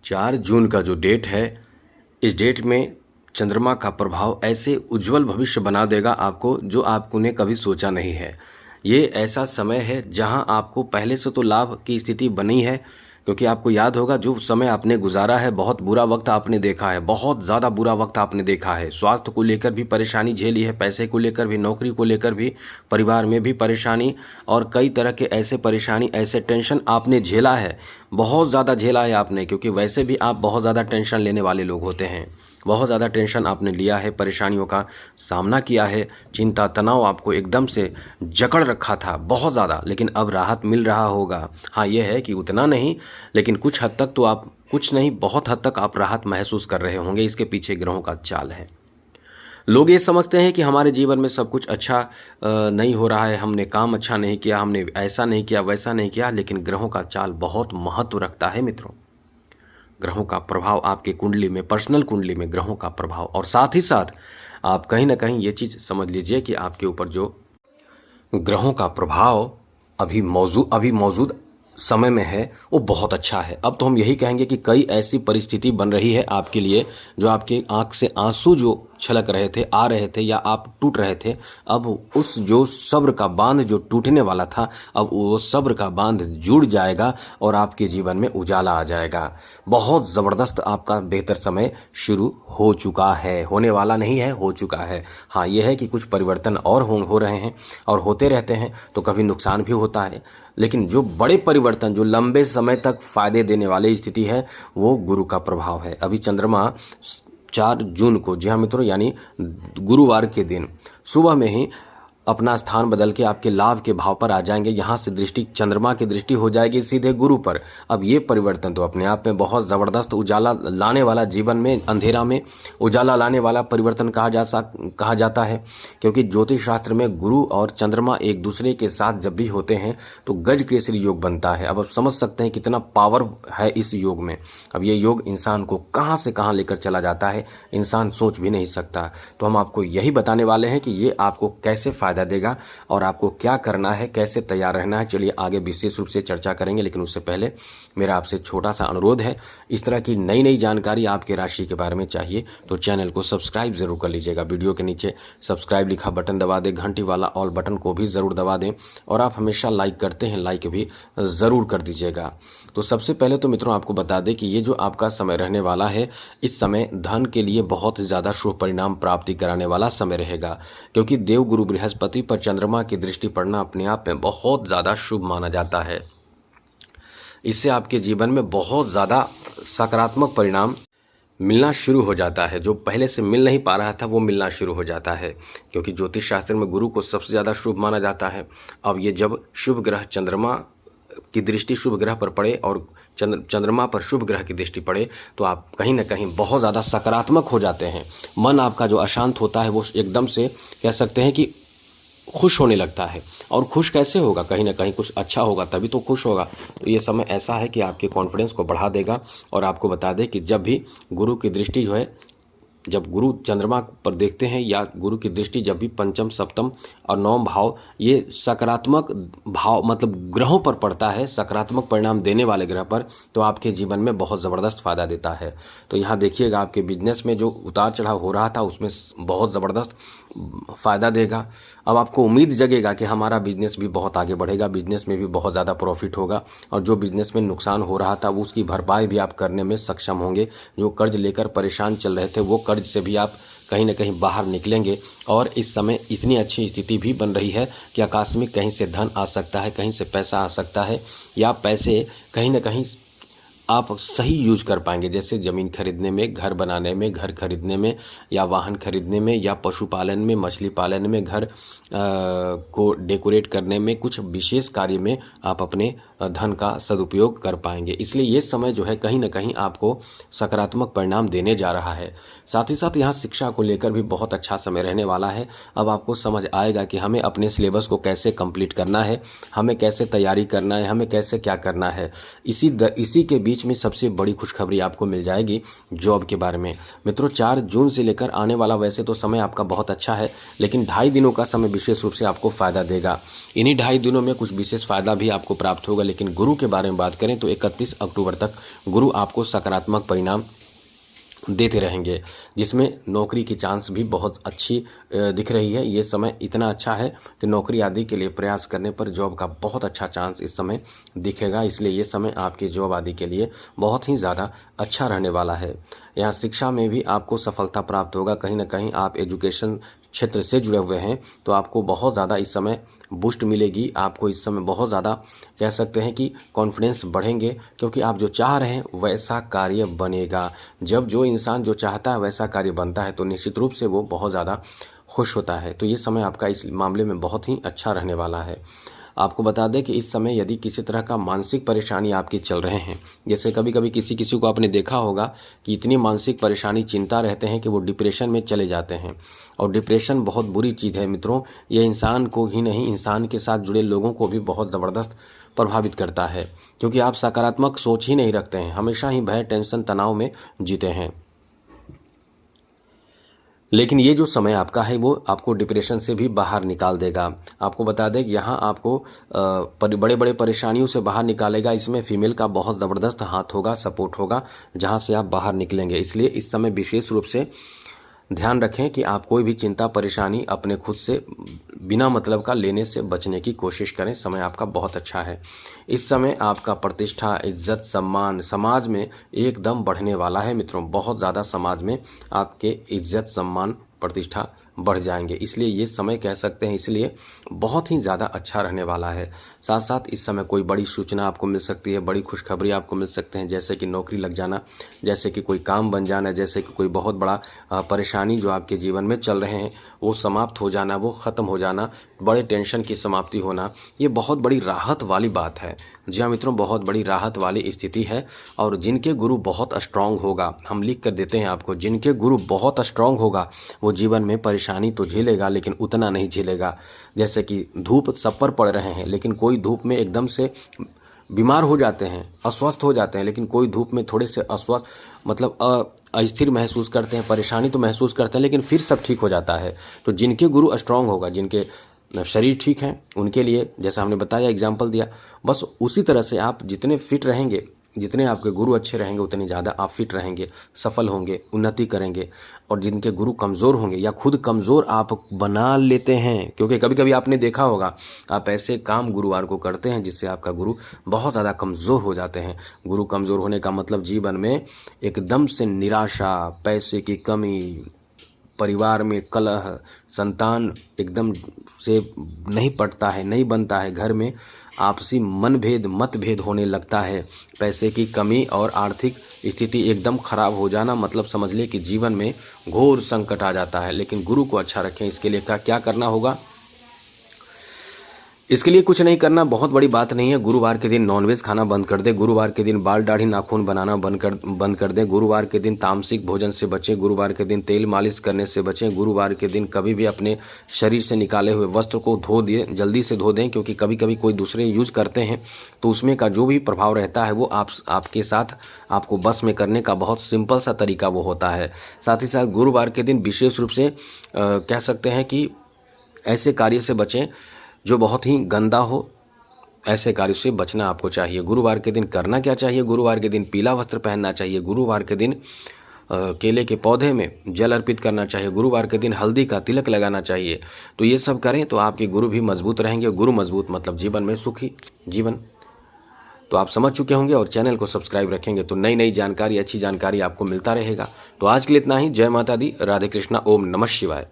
4 जून का जो डेट है, इस डेट में चंद्रमा का प्रभाव ऐसे उज्जवल भविष्य बना देगा आपको जो आपने कभी सोचा नहीं है। ये ऐसा समय है जहां आपको पहले से तो लाभ की स्थिति बनी है, क्योंकि आपको याद होगा जो समय आपने गुजारा है, बहुत बुरा वक्त आपने देखा है, बहुत ज़्यादा बुरा वक्त आपने देखा है। स्वास्थ्य को लेकर भी परेशानी झेली है, पैसे को लेकर भी, नौकरी को लेकर भी, परिवार में भी परेशानी और कई तरह के ऐसे परेशानी, ऐसे टेंशन आपने झेला है, बहुत ज़्यादा झेला है आपने, क्योंकि वैसे भी आप बहुत ज़्यादा टेंशन लेने वाले लोग होते हैं। बहुत ज़्यादा टेंशन आपने लिया है, परेशानियों का सामना किया है, चिंता तनाव आपको एकदम से जकड़ रखा था बहुत ज़्यादा, लेकिन अब राहत मिल रहा होगा। हाँ, ये है कि उतना नहीं, लेकिन कुछ हद तक तो आप, कुछ नहीं बहुत हद तक आप राहत महसूस कर रहे होंगे। इसके पीछे ग्रहों का चाल है। लोग ये समझते हैं कि हमारे जीवन में सब कुछ अच्छा नहीं हो रहा है, हमने काम अच्छा नहीं किया, हमने ऐसा नहीं किया, वैसा नहीं किया, लेकिन ग्रहों का चाल बहुत महत्व रखता है मित्रों। ग्रहों का प्रभाव आपके कुंडली में, पर्सनल कुंडली में ग्रहों का प्रभाव, और साथ ही साथ आप कहीं ना कहीं ये चीज़ समझ लीजिए कि आपके ऊपर जो ग्रहों का प्रभाव अभी मौजूद समय में है वो बहुत अच्छा है। अब तो हम यही कहेंगे कि कई ऐसी परिस्थिति बन रही है आपके लिए, जो आपके आंख से आंसू जो छलक रहे थे, आ रहे थे, या आप टूट रहे थे, अब उस जो सब्र का बांध जो टूटने वाला था, अब वो सब्र का बांध जुड़ जाएगा और आपके जीवन में उजाला आ जाएगा। बहुत ज़बरदस्त आपका बेहतर समय शुरू हो चुका है, होने वाला नहीं है, हो चुका है। हाँ, ये है कि कुछ परिवर्तन और हो रहे हैं और होते रहते हैं, तो कभी नुकसान भी होता है, लेकिन जो बड़े परिवर्तन, जो लंबे समय तक फायदे देने वाली स्थिति है, वो गुरु का प्रभाव है। अभी चंद्रमा 4 जून को, जी हाँ मित्रों, यानी गुरुवार के दिन सुबह में ही अपना स्थान बदल के आपके लाभ के भाव पर आ जाएंगे। यहाँ से दृष्टि, चंद्रमा की दृष्टि हो जाएगी सीधे गुरु पर। अब ये परिवर्तन तो अपने आप में बहुत ज़बरदस्त उजाला लाने वाला, जीवन में अंधेरा में उजाला लाने वाला परिवर्तन कहा जाता है, क्योंकि ज्योतिष शास्त्र में गुरु और चंद्रमा एक दूसरे के साथ जब भी होते हैं तो गज केसरी योग बनता है। अब आप समझ सकते हैं कितना पावर है इस योग में। अब ये योग इंसान को कहाँ से कहाँ लेकर चला जाता है, इंसान सोच भी नहीं सकता। तो हम आपको यही बताने वाले हैं कि ये आपको कैसे फायदा देगा और आपको क्या करना है, कैसे तैयार रहना है। चलिए आगे विशेष रूप से चर्चा करेंगे, लेकिन उससे पहले मेरा आपसे छोटा सा अनुरोध है, इस तरह की नई नई जानकारी आपके राशि के बारे में चाहिए तो चैनल को सब्सक्राइब जरूर कर लीजिएगा। वीडियो के नीचे सब्सक्राइब लिखा बटन दबा दें, घंटी वाला ऑल बटन को भी ज़रूर दबा दें, और आप हमेशा लाइक करते हैं, लाइक भी ज़रूर कर दीजिएगा। तो सबसे पहले तो मित्रों आपको बता दें कि ये जो आपका समय रहने वाला है, इस समय धन के लिए बहुत ज़्यादा शुभ परिणाम प्राप्ति कराने वाला समय रहेगा, क्योंकि देवगुरु बृहस्पति पर चंद्रमा की दृष्टि पड़ना अपने आप में बहुत ज़्यादा शुभ माना जाता है। इससे आपके जीवन में बहुत ज़्यादा सकारात्मक परिणाम मिलना शुरू हो जाता है। जो पहले से मिल नहीं पा रहा था वो मिलना शुरू हो जाता है, क्योंकि ज्योतिष शास्त्र में गुरु को सबसे ज़्यादा शुभ माना जाता है। अब ये जब शुभ ग्रह चंद्रमा की दृष्टि शुभ ग्रह पर पड़े और चंद्रमा पर शुभ ग्रह की दृष्टि पड़े, तो आप कहीं ना कहीं बहुत ज़्यादा सकारात्मक हो जाते हैं। मन आपका जो अशांत होता है वो एकदम से कह सकते हैं कि खुश होने लगता है। और खुश कैसे होगा, कहीं ना कहीं कुछ अच्छा होगा तभी तो खुश होगा। तो ये समय ऐसा है कि आपके कॉन्फिडेंस को बढ़ा देगा। और आपको बता दें कि जब भी गुरु की दृष्टि जो है, जब गुरु चंद्रमा पर देखते हैं, या गुरु की दृष्टि जब भी पंचम, सप्तम और नवम भाव, ये सकारात्मक भाव मतलब ग्रहों पर पड़ता है, सकारात्मक परिणाम देने वाले ग्रह पर, तो आपके जीवन में बहुत ज़बरदस्त फ़ायदा देता है। तो यहाँ देखिएगा आपके बिजनेस में जो उतार चढ़ाव हो रहा था उसमें बहुत ज़बरदस्त फ़ायदा देगा। अब आपको उम्मीद जगेगा कि हमारा बिजनेस भी बहुत आगे बढ़ेगा, बिजनेस में भी बहुत ज़्यादा प्रॉफिट होगा, और जो बिजनेस में नुकसान हो रहा था उसकी भरपाई भी आप करने में सक्षम होंगे। जो कर्ज लेकर परेशान चल रहे थे वो कर्ज से भी आप कहीं ना कहीं बाहर निकलेंगे। और इस समय इतनी अच्छी स्थिति भी बन रही है कि आकस्मिक कहीं से धन आ सकता है, कहीं से पैसा आ सकता है, या पैसे कहीं ना कहीं आप सही यूज कर पाएंगे, जैसे ज़मीन खरीदने में, घर बनाने में, घर खरीदने में, या वाहन खरीदने में, या पशुपालन में, मछली पालन में, घर को डेकोरेट करने में, कुछ विशेष कार्य में आप अपने धन का सदुपयोग कर पाएंगे। इसलिए ये समय जो है कहीं ना कहीं आपको सकारात्मक परिणाम देने जा रहा है। साथ ही साथ यहाँ शिक्षा को लेकर भी बहुत अच्छा समय रहने वाला है। अब आपको समझ आएगा कि हमें अपने सिलेबस को कैसे कंप्लीट करना है, हमें कैसे तैयारी करना है, हमें कैसे क्या करना है। इसी के बीच बीच में सबसे बड़ी खुशखबरी आपको मिल जाएगी जॉब के बारे में। मित्रों 4 जून से लेकर आने वाला वैसे तो समय आपका बहुत अच्छा है, लेकिन 2.5 दिनों का समय विशेष रूप से आपको फ़ायदा देगा। इन्हीं 2.5 दिनों में कुछ विशेष फ़ायदा भी आपको प्राप्त होगा। लेकिन गुरु के बारे में बात करें तो 31 अक्टूबर तक गुरु आपको सकारात्मक परिणाम देते रहेंगे, जिसमें नौकरी की चांस भी बहुत अच्छी दिख रही है। ये समय इतना अच्छा है कि नौकरी आदि के लिए प्रयास करने पर जॉब का बहुत अच्छा चांस इस समय दिखेगा। इसलिए ये समय आपके जॉब आदि के लिए बहुत ही ज़्यादा अच्छा रहने वाला है। यहाँ शिक्षा में भी आपको सफलता प्राप्त होगा। कहीं ना कहीं आप एजुकेशन क्षेत्र से जुड़े हुए हैं तो आपको बहुत ज़्यादा इस समय बूस्ट मिलेगी। आपको इस समय बहुत ज़्यादा कह सकते हैं कि कॉन्फिडेंस बढ़ेंगे, क्योंकि आप जो चाह रहे हैं वैसा कार्य बनेगा। जब जो इंसान जो चाहता है वैसा कार्य बनता है तो निश्चित रूप से वो बहुत ज़्यादा खुश होता है। तो ये समय आपका इस मामले में बहुत ही अच्छा रहने वाला है। आपको बता दें कि इस समय यदि किसी तरह का मानसिक परेशानी आपकी चल रहे हैं, जैसे कभी कभी किसी को आपने देखा होगा कि इतनी मानसिक परेशानी चिंता रहते हैं कि वो डिप्रेशन में चले जाते हैं। और डिप्रेशन बहुत बुरी चीज़ है मित्रों। ये इंसान को ही नहीं, इंसान के साथ जुड़े लोगों को भी बहुत ज़बरदस्त प्रभावित करता है, क्योंकि आप सकारात्मक सोच ही नहीं रखते हैं, हमेशा ही भय, टेंशन, तनाव में जीते हैं। लेकिन ये जो समय आपका है वो आपको डिप्रेशन से भी बाहर निकाल देगा। आपको बता दें कि यहाँ आपको बड़े बड़े परेशानियों से बाहर निकालेगा। इसमें फीमेल का बहुत ज़बरदस्त हाथ होगा, सपोर्ट होगा, जहाँ से आप बाहर निकलेंगे। इसलिए इस समय विशेष रूप से ध्यान रखें कि आप कोई भी चिंता परेशानी अपने खुद से बिना मतलब का लेने से बचने की कोशिश करें। समय आपका बहुत अच्छा है। इस समय आपका प्रतिष्ठा, इज्जत, सम्मान समाज में एकदम बढ़ने वाला है मित्रों। बहुत ज़्यादा समाज में आपके इज्जत, सम्मान, प्रतिष्ठा बढ़ जाएंगे। इसलिए ये समय कह सकते हैं इसलिए बहुत ही ज़्यादा अच्छा रहने वाला है। साथ साथ इस समय कोई बड़ी सूचना आपको मिल सकती है, बड़ी खुशखबरी आपको मिल सकते हैं, जैसे कि नौकरी लग जाना, जैसे कि कोई काम बन जाना, जैसे कि कोई बहुत बड़ा परेशानी जो आपके जीवन में चल रहे हैं वो समाप्त हो जाना, वो ख़त्म हो जाना, बड़े टेंशन की समाप्ति होना, ये बहुत बड़ी राहत वाली बात है। जी हाँ मित्रों, बहुत बड़ी राहत वाली स्थिति है। और जिनके गुरु बहुत स्ट्रांग होगा, हम लिख कर देते हैं आपको, जिनके गुरु बहुत स्ट्रांग होगा वो जीवन में परेशानी तो झेलेगा लेकिन उतना नहीं झेलेगा। जैसे कि धूप सब पर पड़ रहे हैं, लेकिन कोई धूप में एकदम से बीमार हो जाते हैं, अस्वस्थ हो जाते हैं, लेकिन कोई धूप में थोड़े से अस्वस्थ मतलब अस्थिर महसूस करते हैं, परेशानी तो महसूस करते हैं, लेकिन फिर सब ठीक हो जाता है। तो जिनके गुरु स्ट्रांग होगा, जिनके शरीर ठीक है, उनके लिए जैसा हमने बताया, एग्जाम्पल दिया, बस उसी तरह से आप जितने फिट रहेंगे, जितने आपके गुरु अच्छे रहेंगे उतनी ज़्यादा आप फिट रहेंगे, सफल होंगे, उन्नति करेंगे। और जिनके गुरु कमज़ोर होंगे या खुद कमज़ोर आप बना लेते हैं, क्योंकि कभी कभी आपने देखा होगा आप ऐसे काम गुरुवार को करते हैं जिससे आपका गुरु बहुत ज़्यादा कमज़ोर हो जाते हैं। गुरु कमज़ोर होने का मतलब जीवन में एकदम से निराशा, पैसे की कमी, परिवार में कलह, संतान एकदम से नहीं पटता है, नहीं बनता है, घर में आपसी मनभेद, मतभेद होने लगता है, पैसे की कमी और आर्थिक स्थिति एकदम खराब हो जाना, मतलब समझ ले कि जीवन में घोर संकट आ जाता है। लेकिन गुरु को अच्छा रखें, इसके लिए क्या करना होगा? इसके लिए कुछ नहीं करना, बहुत बड़ी बात नहीं है। गुरुवार के दिन नॉनवेज खाना बंद कर दें, गुरुवार के दिन बाल दाढ़ी नाखून बनाना बंद कर दें, गुरुवार के दिन तामसिक भोजन से बचें, गुरुवार के दिन तेल मालिश करने से बचें, गुरुवार के दिन कभी भी अपने शरीर से निकाले हुए वस्त्र को धो दिए, जल्दी से धो दें, क्योंकि कभी कभी कोई दूसरे यूज करते हैं तो उसमें का जो भी प्रभाव रहता है वो आपके साथ आपको बस में करने का बहुत सिंपल सा तरीका वो होता है। साथ ही साथ गुरुवार के दिन विशेष रूप से कह सकते हैं कि ऐसे कार्य से बचें जो बहुत ही गंदा हो, ऐसे कार्य से बचना आपको चाहिए। गुरुवार के दिन करना क्या चाहिए? गुरुवार के दिन पीला वस्त्र पहनना चाहिए, गुरुवार के दिन केले के पौधे में जल अर्पित करना चाहिए, गुरुवार के दिन हल्दी का तिलक लगाना चाहिए। तो ये सब करें तो आपके गुरु भी मजबूत रहेंगे। गुरु मजबूत मतलब जीवन में सुखी जीवन। तो आप समझ चुके होंगे और चैनल को सब्सक्राइब रखेंगे तो नई नई जानकारी, अच्छी जानकारी आपको मिलता रहेगा। तो आज के लिए इतना ही। जय माता दी, राधे कृष्णा, ओम नमः शिवाय।